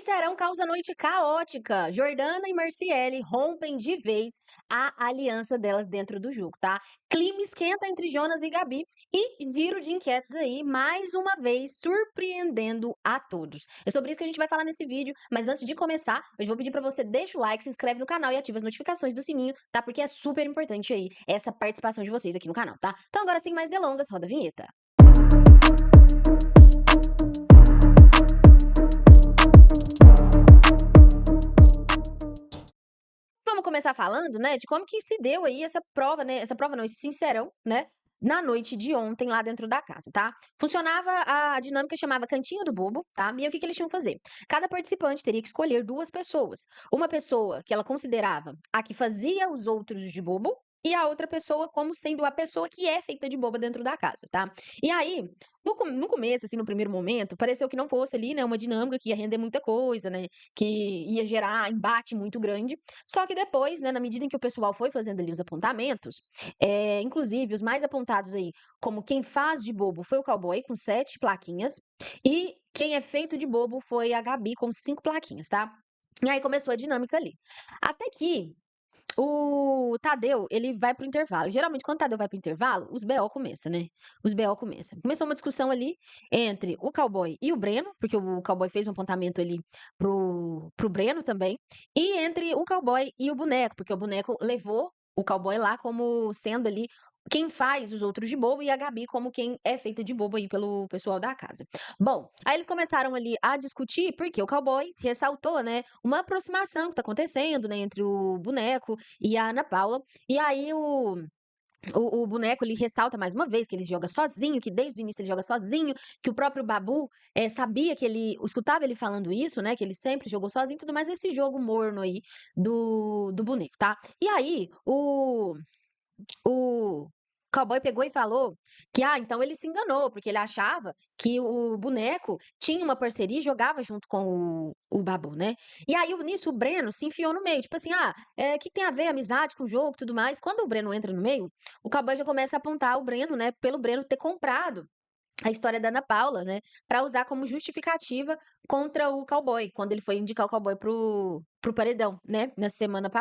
Sincerão causa noite caótica. Jordana e Marciele rompem de vez a aliança delas dentro do jogo, tá? Clima esquenta entre Jonas e Gabi e giro de enquetes aí, mais uma vez, surpreendendo a todos. É sobre isso que a gente vai falar nesse vídeo, mas antes de começar, eu vou pedir pra você deixa o like, se inscreve no canal e ativa as notificações do sininho, tá? Porque é super importante aí essa participação de vocês aqui no canal, tá? Então agora, sem mais delongas, roda a vinheta. Vamos começar falando, né, de como que se deu aí essa prova, né, essa prova não, esse sincerão, né, na noite de ontem lá dentro da casa, tá? Funcionava a dinâmica chamava Cantinho do Bobo, tá? E aí o que que eles tinham que fazer? Cada participante teria que escolher 2 pessoas. Uma pessoa que ela considerava a que fazia os outros de bobo e a outra pessoa como sendo a pessoa que é feita de boba dentro da casa, tá? E aí, no começo, assim, no primeiro momento, pareceu que não fosse ali, né, uma dinâmica que ia render muita coisa, né, que ia gerar embate muito grande. Só que depois, né, na medida em que o pessoal foi fazendo ali os apontamentos, inclusive os mais apontados aí, como quem faz de bobo foi o cowboy com 7 plaquinhas, e quem é feito de bobo foi a Gabi com 5 plaquinhas, tá? E aí começou a dinâmica ali. Até que o Tadeu, ele vai pro intervalo. Geralmente, quando o Tadeu vai pro intervalo, os BO começa, né? Os BO começam. Começou uma discussão ali entre o cowboy e o Breno, porque o cowboy fez um apontamento ali pro Breno também, e entre o cowboy e o boneco, porque o boneco levou o cowboy lá como sendo ali quem faz os outros de bobo e a Gabi como quem é feita de bobo aí pelo pessoal da casa. Bom, aí eles começaram ali a discutir, porque o cowboy ressaltou, né, uma aproximação que tá acontecendo, né, entre o boneco e a Ana Paula. E aí o boneco ele ressalta mais uma vez que ele joga sozinho, que desde o início ele joga sozinho, que o próprio Babu sabia que ele escutava ele falando isso, né? Que ele sempre jogou sozinho, e tudo mais esse jogo morno aí do boneco, tá? E aí o cowboy pegou e falou que, então ele se enganou, porque ele achava que o boneco tinha uma parceria e jogava junto com o Babu, né? E aí, nisso, o Breno se enfiou no meio, tipo assim, que tem a ver amizade com o jogo e tudo mais? Quando o Breno entra no meio, o cowboy já começa a apontar o Breno, né, pelo Breno ter comprado a história da Ana Paula, né, pra usar como justificativa contra o cowboy, quando ele foi indicar o cowboy pro paredão, né, nas semanas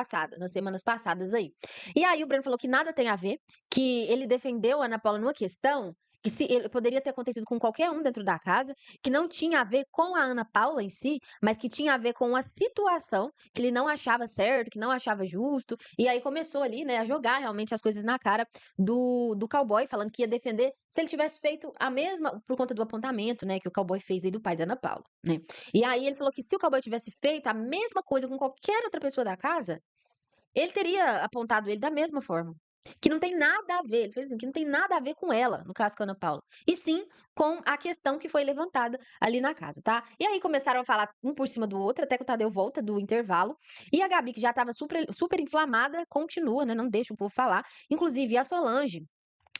passadas aí. E aí o Breno falou que nada tem a ver, que ele defendeu a Ana Paula numa questão que se ele poderia ter acontecido com qualquer um dentro da casa, que não tinha a ver com a Ana Paula em si, mas que tinha a ver com a situação que ele não achava certo, que não achava justo, e aí começou ali, né, a jogar realmente as coisas na cara do cowboy, falando que ia defender se ele tivesse feito a mesma por conta do apontamento, né, que o cowboy fez aí do pai da Ana Paula, né. E aí ele falou que se o cowboy tivesse feito a mesma coisa com qualquer outra pessoa da casa, ele teria apontado ele da mesma forma. Que não tem nada a ver, ele fez assim, que não tem nada a ver com ela, no caso com a Ana Paula, e sim com a questão que foi levantada ali na casa, tá? E aí começaram a falar um por cima do outro, até que o Tadeu volta do intervalo, e a Gabi, que já estava super inflamada, continua, né? Não deixa o povo falar. Inclusive, a Solange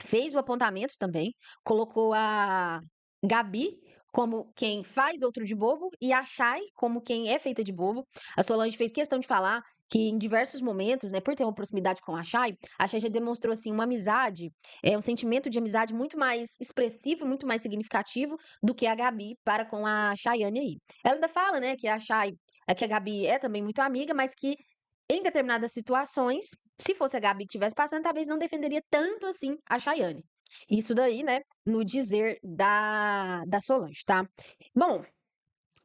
fez o apontamento também, colocou a Gabi como quem faz outro de bobo e a Chay como quem é feita de bobo. A Solange fez questão de falar que em diversos momentos, né, por ter uma proximidade com a Chay já demonstrou assim uma amizade, um sentimento de amizade muito mais expressivo, muito mais significativo do que a Gabi para com a Chayane aí. Ela ainda fala, né, que a Chay, que a Gabi é também muito amiga, mas que em determinadas situações, se fosse a Gabi que estivesse passando, talvez não defenderia tanto assim a Chayane. Isso daí, né, no dizer da Solange, tá? Bom,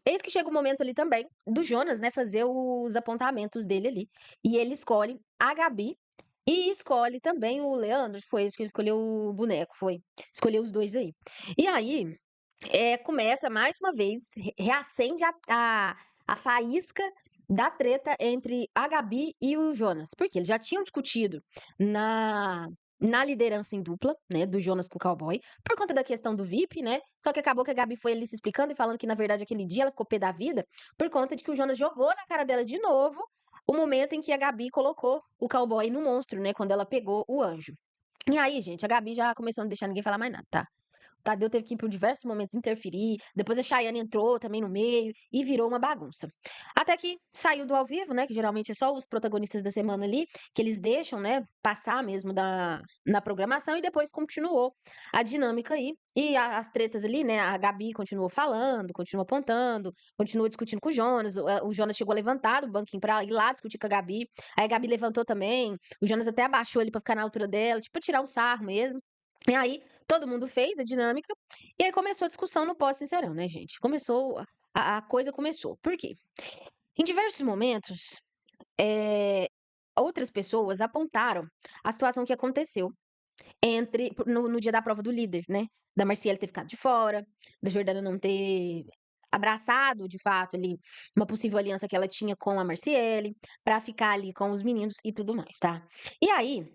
eis que chega o momento ali também do Jonas, né, fazer os apontamentos dele ali. E ele escolhe a Gabi e escolhe também o Leandro, foi esse que ele escolheu o boneco, foi. Escolheu os dois aí. E aí, começa mais uma vez, reacende a faísca da treta entre a Gabi e o Jonas. Porque eles já tinham discutido na, na liderança em dupla, né, do Jonas com o cowboy, por conta da questão do VIP, né? Só que acabou que a Gabi foi ali se explicando e falando que, na verdade, aquele dia ela ficou pé da vida por conta de que o Jonas jogou na cara dela de novo o momento em que a Gabi colocou o cowboy no monstro, né? Quando ela pegou o anjo. E aí, gente, a Gabi já começou a não deixar ninguém falar mais nada, tá? Tadeu teve que por diversos momentos interferir, depois a Chayane entrou também no meio e virou uma bagunça. Até que saiu do ao vivo, né, que geralmente é só os protagonistas da semana ali, que eles deixam, né, passar mesmo na programação e depois continuou a dinâmica aí. E as tretas ali, né, a Gabi continuou falando, continuou apontando, continuou discutindo com o Jonas chegou a levantar do banquinho pra ir lá discutir com a Gabi, aí a Gabi levantou também, o Jonas até abaixou ele pra ficar na altura dela, tipo, tirar um sarro mesmo. E aí, todo mundo fez a dinâmica, e aí começou a discussão no pós-Sincerão, né, gente? Começou, a coisa começou. Por quê? Em diversos momentos, eh, outras pessoas apontaram a situação que aconteceu no dia da prova do líder, né? Da Marciele ter ficado de fora, da Jordana não ter abraçado, de fato, ali, uma possível aliança que ela tinha com a Marciele, pra ficar ali com os meninos e tudo mais, tá? E aí,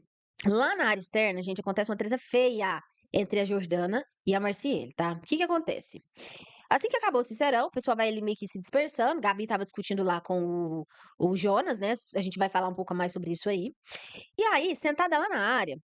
lá na área externa, gente, acontece uma treta feia entre a Jordana e a Marciele, tá? O que que acontece? Assim que acabou o Sincerão, o pessoal vai ali meio que se dispersando. Gabi estava discutindo lá com o Jonas, né? A gente vai falar um pouco mais sobre isso aí. E aí, sentada lá na área,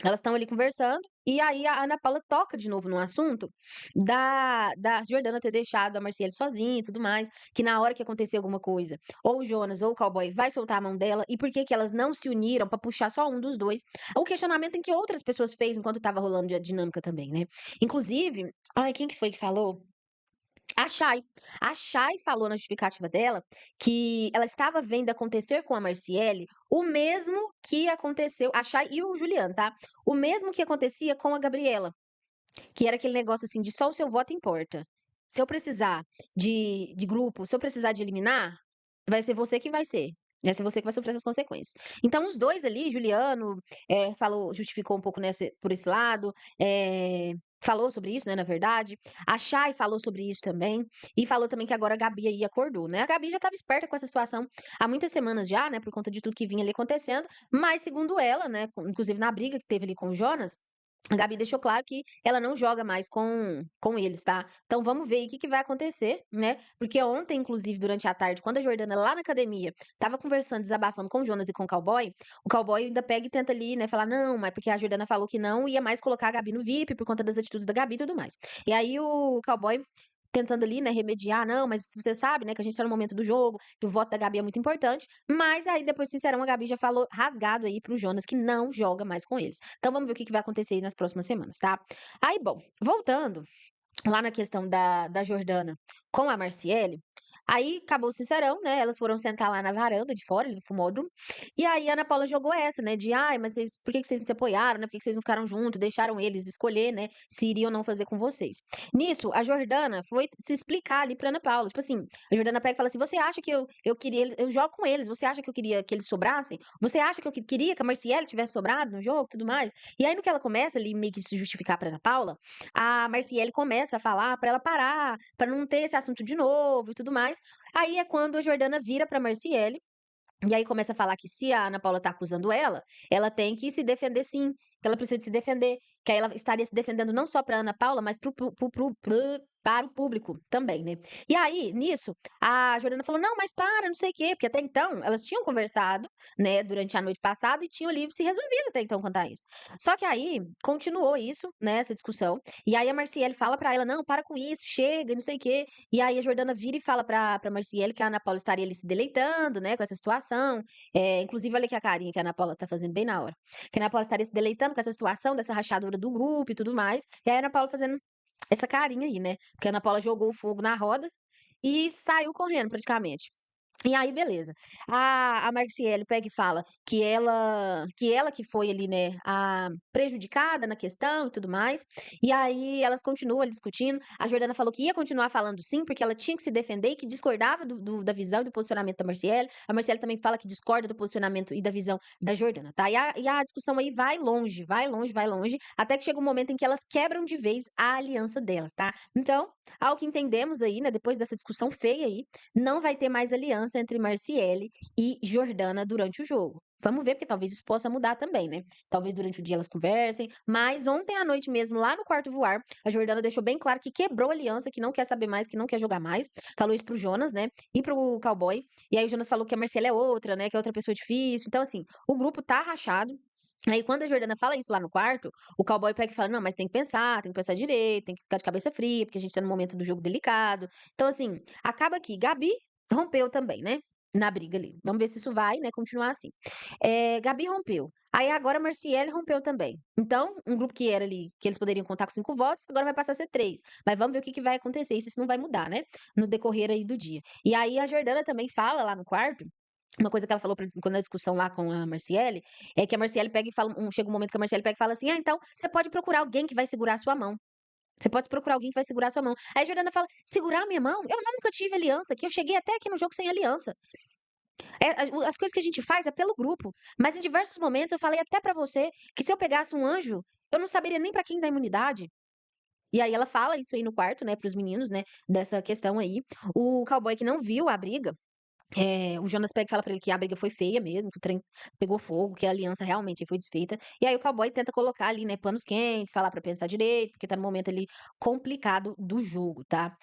elas estão ali conversando, e aí a Ana Paula toca de novo no assunto da Jordana ter deixado a Marciele sozinha e tudo mais, que na hora que acontecer alguma coisa, ou o Jonas ou o cowboy vai soltar a mão dela, e por que que elas não se uniram pra puxar só um dos dois? O questionamento em que outras pessoas fez enquanto estava rolando a dinâmica também, né? Inclusive, ai, quem que foi que falou? A Chay. A Chay falou na justificativa dela que ela estava vendo acontecer com a Marciele o mesmo que aconteceu, a Chay e o Juliano, tá? O mesmo que acontecia com a Gabriela, que era aquele negócio assim de só o seu voto importa. Se eu precisar de grupo, se eu precisar de eliminar, vai ser você que vai ser. Vai ser você que vai sofrer essas consequências. Então, os dois ali, Juliano, falou, justificou um pouco por esse lado, falou sobre isso, né, na verdade. A Chay falou sobre isso também. E falou também que agora a Gabi aí acordou, né? A Gabi já estava esperta com essa situação há muitas semanas já, né, por conta de tudo que vinha ali acontecendo. Mas, segundo ela, né, inclusive na briga que teve ali com o Jonas, a Gabi deixou claro que ela não joga mais com eles, tá? Então vamos ver aí o que que vai acontecer, né? Porque ontem, inclusive, durante a tarde, quando a Jordana lá na academia tava conversando, desabafando com o Jonas e com o cowboy ainda pega e tenta ali, né, falar, não, mas porque a Jordana falou que não ia mais colocar a Gabi no VIP por conta das atitudes da Gabi e tudo mais. E aí o cowboy tentando ali, né, remediar, não, mas você sabe, né, que a gente tá no momento do jogo, que o voto da Gabi é muito importante, mas aí depois, sincerão, a Gabi já falou rasgado aí pro Jonas que não joga mais com eles. Então vamos ver o que que vai acontecer aí nas próximas semanas, tá? Aí, bom, voltando lá na questão da Jordana com a Marciele, aí acabou o Sincerão, né? Elas foram sentar lá na varanda de fora, ali no fumódromo. E aí a Ana Paula jogou essa, né? De ai, mas vocês, por que que vocês não se apoiaram, né? Por que que vocês não ficaram juntos? Deixaram eles escolher, né? Se iriam ou não fazer com vocês. Nisso, a Jordana foi se explicar ali pra Ana Paula. Tipo assim, a Jordana pega e fala assim: você acha que eu queria, eu jogo com eles, você acha que eu queria que eles sobrassem? Você acha que eu queria que a Marciele tivesse sobrado no jogo e tudo mais? E aí, no que ela começa ali meio que se justificar pra Ana Paula, a Marciele começa a falar pra ela parar, pra não ter esse assunto de novo e tudo mais. Aí é quando a Jordana vira pra Marciele, e aí começa a falar que se a Ana Paula tá acusando ela tem que se defender sim, que ela precisa de se defender, que aí ela estaria se defendendo não só pra Ana Paula, mas para o público também, né. E aí, nisso, a Jordana falou: "Não, mas para, não sei o quê", porque até então elas tinham conversado, né, durante a noite passada e tinham ali se resolvido até então quanto a isso. Só que aí continuou isso, né, essa discussão, e aí a Marciele fala pra ela: "Não, para com isso, chega e não sei o quê". E aí a Jordana vira e fala pra Marciele que a Ana Paula estaria ali se deleitando, né, com essa situação. Inclusive, olha aqui a carinha que a Ana Paula tá fazendo bem na hora. Que a Ana Paula estaria se deleitando com essa situação, dessa rachadura do grupo e tudo mais. E aí a Ana Paula fazendo essa carinha aí, né? Porque a Ana Paula jogou o fogo na roda e saiu correndo praticamente. E aí, beleza. A Marciele pega e fala que ela que foi ali, né, a prejudicada na questão e tudo mais. E aí elas continuam ali discutindo. A Jordana falou que ia continuar falando sim, porque ela tinha que se defender e que discordava da visão e do posicionamento da Marciele. A Marciele também fala que discorda do posicionamento e da visão da Jordana, tá? E a discussão aí vai longe, vai longe, vai longe, até que chega um momento em que elas quebram de vez a aliança delas, tá? Então, ao que entendemos aí, né, depois dessa discussão feia aí, não vai ter mais aliança entre Marciele e Jordana durante o jogo. Vamos ver, porque talvez isso possa mudar também, né? Talvez durante o dia elas conversem, mas ontem à noite mesmo, lá no quarto voar, a Jordana deixou bem claro que quebrou a aliança, que não quer saber mais, que não quer jogar mais. Falou isso pro Jonas, né? E pro cowboy. E aí o Jonas falou que a Marciele é outra, né? Que é outra pessoa difícil. Então, assim, o grupo tá rachado. Aí quando a Jordana fala isso lá no quarto, o cowboy pega e fala: "Não, mas tem que pensar direito, tem que ficar de cabeça fria, porque a gente tá num momento do jogo delicado". Então, assim, acaba que Gabi rompeu também, né, na briga ali. Vamos ver se isso vai, né, continuar assim. Gabi rompeu. Aí agora Marciele rompeu também. Então, um grupo que era ali, que eles poderiam contar com 5 votos, agora vai passar a ser 3. Mas vamos ver o que que vai acontecer, se isso não vai mudar, né, no decorrer aí do dia. E aí a Jordana também fala lá no quarto, uma coisa que ela falou quando na discussão lá com a Marciele, é que a Marciele pega e fala chega um momento que a Marciele pega e fala assim: "Ah, então você pode procurar alguém que vai segurar a sua mão. Você pode procurar alguém que vai segurar a sua mão". Aí a Jordana fala: "Segurar a minha mão? Eu nunca tive aliança aqui, eu cheguei até aqui no jogo sem aliança. As coisas que a gente faz é pelo grupo, mas em diversos momentos eu falei até pra você que se eu pegasse um anjo, eu não saberia nem pra quem dar imunidade". E aí ela fala isso aí no quarto, né, para os meninos, né, dessa questão aí. O cowboy que não viu a briga, o Jonas pega e fala pra ele que a briga foi feia mesmo, que o trem pegou fogo, que a aliança realmente foi desfeita. E aí o cowboy tenta colocar ali, né, panos quentes, falar pra pensar direito, porque tá num momento ali complicado do jogo, tá?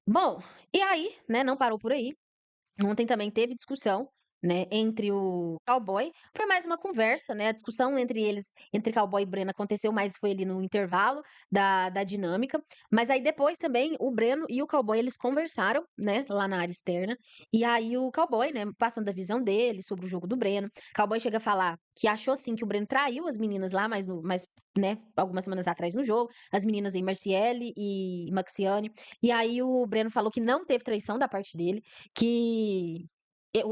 Bom, e aí, né, não parou por aí. Ontem também teve discussão, né, entre o cowboy. Foi mais uma conversa, né? A discussão entre eles, entre cowboy e Breno, aconteceu mais foi ali no intervalo da dinâmica. Mas aí depois também o Breno e o cowboy eles conversaram, né, lá na área externa. E aí o cowboy, né, passando a visão dele sobre o jogo do Breno. Cowboy chega a falar que achou sim que o Breno traiu as meninas lá, mas né, algumas semanas atrás no jogo, as meninas aí, Marciele e Maxiane. E aí o Breno falou que não teve traição da parte dele, que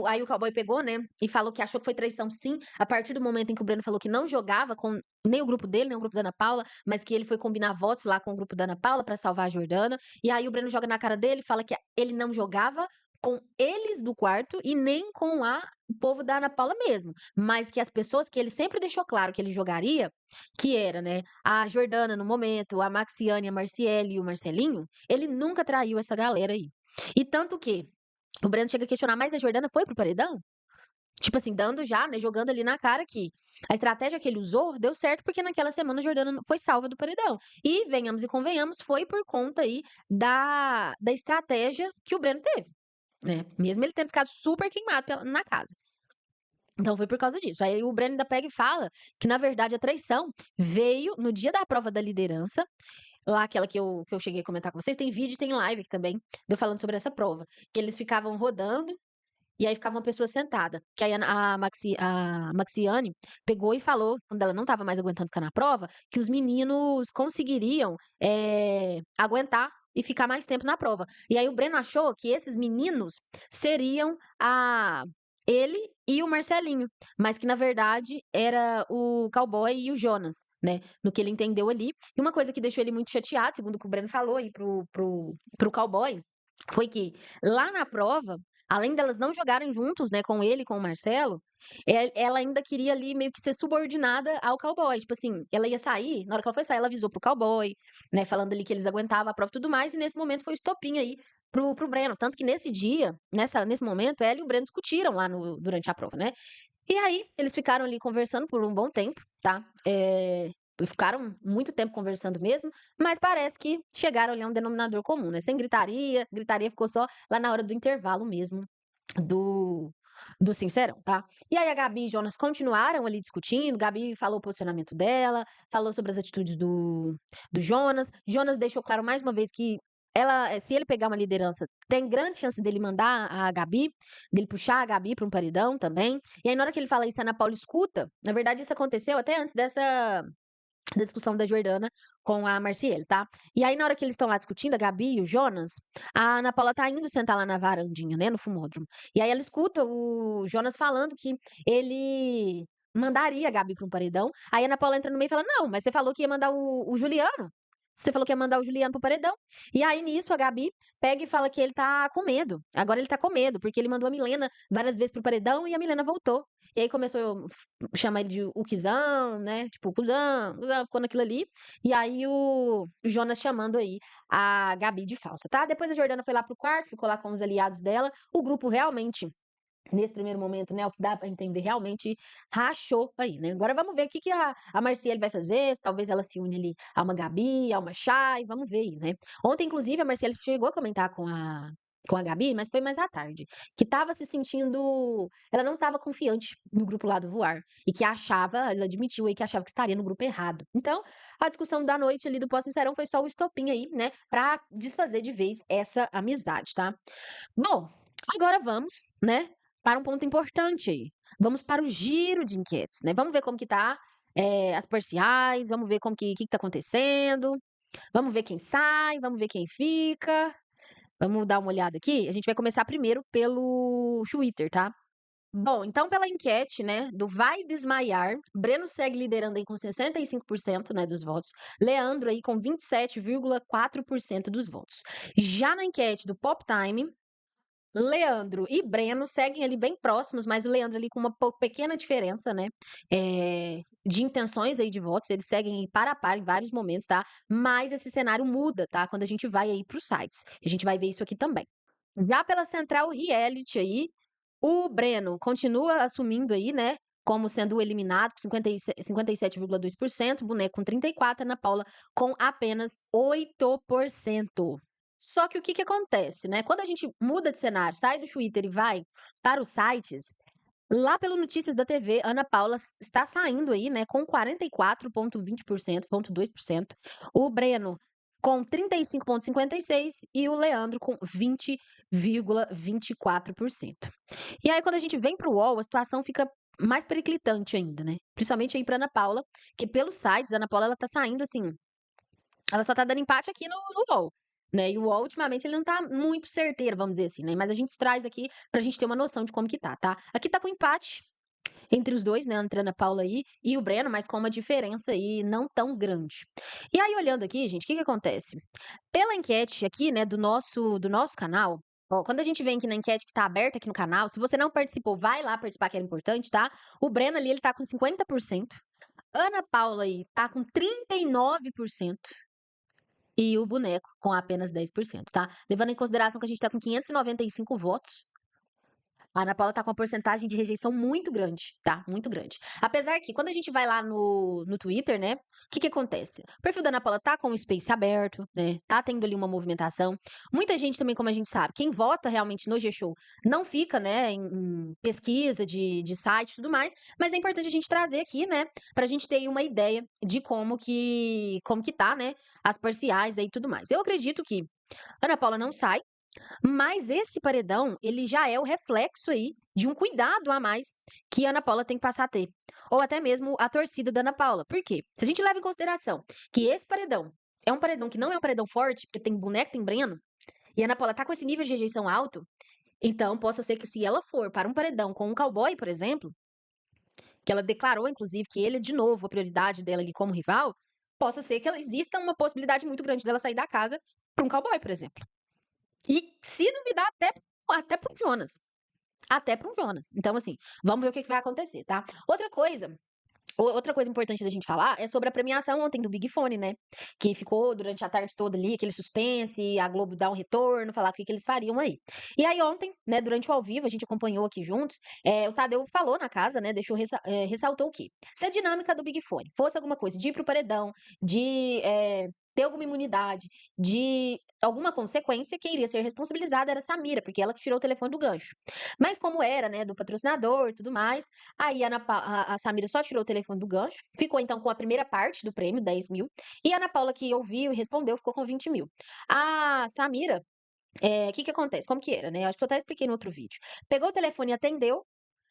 aí o cowboy pegou, né, e falou que achou que foi traição sim, a partir do momento em que o Breno falou que não jogava com nem o grupo dele, nem o grupo da Ana Paula, mas que ele foi combinar votos lá com o grupo da Ana Paula pra salvar a Jordana. E aí o Breno joga na cara dele, fala que ele não jogava com eles do quarto e nem com o povo da Ana Paula mesmo, mas que as pessoas que ele sempre deixou claro que ele jogaria, que era, né, a Jordana no momento, a Maxiane, a Marciele e o Marcelinho, ele nunca traiu essa galera aí. E tanto que o Breno chega a questionar, mas a Jordana foi pro paredão? Tipo assim, dando já, né, jogando ali na cara que a estratégia que ele usou deu certo, porque naquela semana a Jordana foi salva do paredão. E, venhamos e convenhamos, foi por conta aí da estratégia que o Breno teve, né? Mesmo ele tendo ficado super queimado na casa. Então foi por causa disso. Aí o Breno ainda pega e fala que, na verdade, a traição veio no dia da prova da liderança, lá aquela que eu cheguei a comentar com vocês. Tem vídeo, tem live aqui também, de eu falando sobre essa prova. Que eles ficavam rodando e aí ficava uma pessoa sentada. Que aí a Maxiane pegou e falou, quando ela não estava mais aguentando ficar na prova, que os meninos conseguiriam aguentar e ficar mais tempo na prova. E aí o Breno achou que esses meninos seriam ele e o Marcelinho, mas que na verdade era o cowboy e o Jonas, né? No que ele entendeu ali. E uma coisa que deixou ele muito chateado, segundo o que o Breno falou aí pro cowboy, foi que lá na prova, além delas não jogarem juntos, né, com ele e com o Marcelo, ela ainda queria ali meio que ser subordinada ao cowboy. Tipo assim, ela ia sair, na hora que ela foi sair, ela avisou pro cowboy, né, falando ali que eles aguentavam a prova e tudo mais, e nesse momento foi o estopim aí pro Breno. Tanto que nesse dia, nesse momento, ela e o Breno discutiram lá durante a prova, né? E aí, eles ficaram ali conversando por um bom tempo, tá? Ficaram muito tempo conversando mesmo, mas parece que chegaram ali a um denominador comum, né? Sem gritaria, gritaria ficou só lá na hora do intervalo mesmo do, do Sincerão, tá? E aí a Gabi e Jonas continuaram ali discutindo, Gabi falou o posicionamento dela, falou sobre as atitudes do Jonas. Jonas deixou claro mais uma vez que se ele pegar uma liderança, tem grande chance dele mandar a Gabi, dele puxar a Gabi para um paredão também. E aí, na hora que ele fala isso, a Ana Paula escuta. Na verdade, isso aconteceu até antes da discussão da Jordana com a Marciele, tá? E aí, na hora que eles estão lá discutindo, a Gabi e o Jonas, a Ana Paula tá indo sentar lá na varandinha, né, no fumódromo. E aí ela escuta o Jonas falando que ele mandaria a Gabi para um paredão. Aí a Ana Paula entra no meio e fala: Não, mas você falou que ia mandar o Juliano. Você falou que ia mandar o Juliano pro paredão. E aí, nisso, a Gabi pega e fala que ele tá com medo. Agora ele tá com medo, porque ele mandou a Milena várias vezes pro paredão e a Milena voltou. E aí começou chamar ele de o Kizão, né? Tipo, cuzão, ficou naquilo ali. E aí o Jonas chamando aí a Gabi de falsa, tá? Depois a Jordana foi lá pro quarto, ficou lá com os aliados dela. O grupo realmente, nesse primeiro momento, né? O que dá pra entender, realmente rachou aí, né? Agora vamos ver o que que a Marciele vai fazer. Se talvez ela se une ali a uma Gabi, a uma Chay, vamos ver aí, né? Ontem, inclusive, a Marciele chegou a comentar com com a Gabi, mas foi mais à tarde, que estava se sentindo ela não estava confiante no grupo lá do Voar, e que achava ela admitiu aí que achava que estaria no grupo errado. Então, a discussão da noite ali do pós-Sincerão foi só o estopim aí, né, pra desfazer de vez essa amizade, tá. Bom, agora vamos, né, para um ponto importante aí. Vamos para o giro de enquetes, né. Vamos ver como que tá, as parciais, vamos ver como que tá acontecendo, vamos ver quem sai, vamos ver quem fica. Vamos dar uma olhada aqui? A gente vai começar primeiro pelo Twitter, tá? Bom, então pela enquete, né, do Vai Desmaiar, Breno segue liderando aí com 65%, né, dos votos, Leandro aí com 27,4% dos votos. Já na enquete do Pop Time, Leandro e Breno seguem ali bem próximos, mas o Leandro ali com uma pequena diferença, né, de intenções aí de votos, eles seguem aí par a par em vários momentos, tá? Mas esse cenário muda, tá? Quando a gente vai aí para os sites. A gente vai ver isso aqui também. Já pela Central Reality aí, o Breno continua assumindo aí, né, como sendo o eliminado com 57,2%, Boneco com 34%, Ana Paula com apenas 8%. Só que o que que acontece, né? Quando a gente muda de cenário, sai do Twitter e vai para os sites, lá pelo Notícias da TV, Ana Paula está saindo aí, né, com 44,20%, 2%. O Breno com 35,56% e o Leandro com 20,24%. E aí, quando a gente vem para o UOL, a situação fica mais periclitante ainda, né? Principalmente aí para Ana Paula, que pelos sites, a Ana Paula ela tá saindo assim, ela só tá dando empate aqui no UOL, né? E o UOL, ultimamente, ele não tá muito certeiro, vamos dizer assim, né? Mas a gente traz aqui pra gente ter uma noção de como que tá? Aqui tá com empate entre os dois, né? Entre a Ana Paula aí e o Breno, mas com uma diferença aí não tão grande. E aí, olhando aqui, gente, o que que acontece? Pela enquete aqui, né, do nosso canal, ó, quando a gente vem aqui na enquete que tá aberta aqui no canal, se você não participou, vai lá participar que era importante, tá? O Breno ali, ele tá com 50%. Ana Paula aí tá com 39%. E o Boneco com apenas 10%, tá? Levando em consideração que a gente tá com 595 votos, a Ana Paula tá com uma porcentagem de rejeição muito grande, tá? Muito grande. Apesar que, quando a gente vai lá no Twitter, né? O que que acontece? O perfil da Ana Paula tá com o Space aberto, né? Tá tendo ali uma movimentação. Muita gente também, como a gente sabe, quem vota realmente no G-Show não fica, né, em pesquisa de site e tudo mais, mas é importante a gente trazer aqui, né, pra gente ter aí uma ideia de como que tá, né, as parciais aí e tudo mais. Eu acredito que Ana Paula não sai, mas esse paredão, ele já é o reflexo aí de um cuidado a mais que a Ana Paula tem que passar a ter. Ou até mesmo a torcida da Ana Paula. Por quê? Se a gente leva em consideração que esse paredão é um paredão que não é um paredão forte, porque tem boneco, tem Breno, e a Ana Paula tá com esse nível de rejeição alto, então possa ser que se ela for para um paredão com um cowboy, por exemplo, que ela declarou, inclusive, que ele é de novo a prioridade dela ali como rival, possa ser que ela exista uma possibilidade muito grande dela sair da casa para um cowboy, por exemplo. E se duvidar, até para um Jonas. Até para um Jonas. Então, assim, vamos ver o que que vai acontecer, tá? Outra coisa importante da gente falar é sobre a premiação ontem do Big Fone, né? Que ficou durante a tarde toda ali, aquele suspense, a Globo dar um retorno, falar o que que eles fariam aí. E aí ontem, né, durante o ao vivo, a gente acompanhou aqui juntos, o Tadeu falou na casa, né, ressaltou o quê? Se a dinâmica do Big Fone fosse alguma coisa de ir pro paredão, de ter alguma imunidade, de alguma consequência, quem iria ser responsabilizada era a Samira, porque ela que tirou o telefone do gancho. Mas como era, né, do patrocinador e tudo mais, aí a Samira só tirou o telefone do gancho, ficou então com a primeira parte do prêmio, 10 mil, e a Ana Paula, que ouviu e respondeu, ficou com 20 mil. A Samira, o que que acontece? Como que era, né? Acho que eu até expliquei no outro vídeo. Pegou o telefone e atendeu,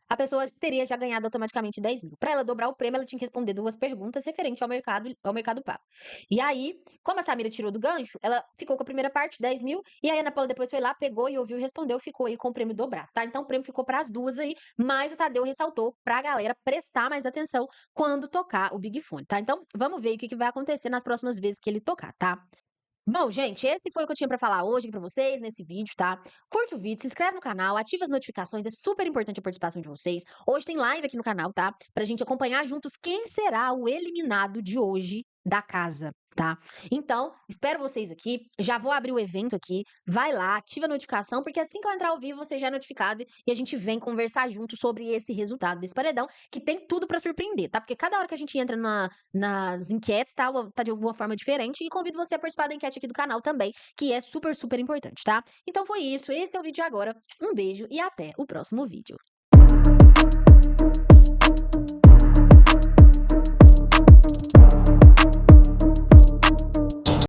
a pessoa teria já ganhado automaticamente 10 mil. Para ela dobrar o prêmio, ela tinha que responder duas perguntas referentes ao mercado pago. E aí, como a Samira tirou do gancho, ela ficou com a primeira parte, 10 mil, e aí a Ana Paula depois foi lá, pegou e ouviu e respondeu, ficou aí com o prêmio dobrado, tá? Então o prêmio ficou para as duas aí, mas o Tadeu ressaltou pra galera prestar mais atenção quando tocar o Big Fone, tá? Então vamos ver o que que vai acontecer nas próximas vezes que ele tocar, tá? Bom, gente, esse foi o que eu tinha pra falar hoje aqui pra vocês nesse vídeo, tá? Curte o vídeo, se inscreve no canal, ativa as notificações, é super importante a participação de vocês. Hoje tem live aqui no canal, tá? Pra gente acompanhar juntos quem será o eliminado de hoje da casa, tá? Então, espero vocês aqui. Já vou abrir o evento aqui. Vai lá, ativa a notificação, porque assim que eu entrar ao vivo, você já é notificado e a gente vem conversar junto sobre esse resultado desse paredão, que tem tudo pra surpreender, tá? Porque cada hora que a gente entra nas enquetes, tá de alguma forma diferente. E convido você a participar da enquete aqui do canal também, que é super, super importante, tá? Então foi isso. Esse é o vídeo de agora. Um beijo e até o próximo vídeo.